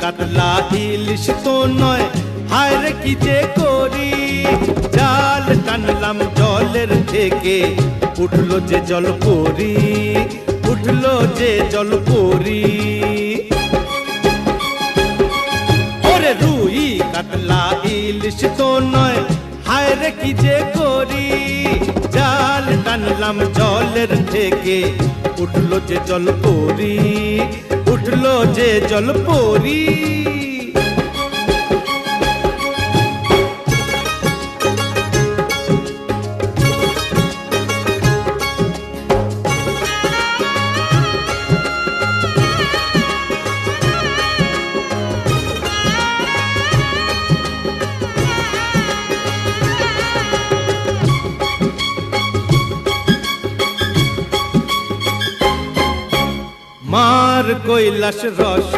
কাতলা ইলিশ তো নয়, হায় রে কি যে করি। জাল টানলাম জলের থেকে, উঠলো যে জল পরি, উঠলো যে জল পরি। ওরে রুই কাতলা ইলিশ তো নয়, হায় রে কি যে করি। জাল টানলাম জলের থেকে, উঠলো যে জল পরি, উঠলো যে জল পরি। মার কৈলাস রস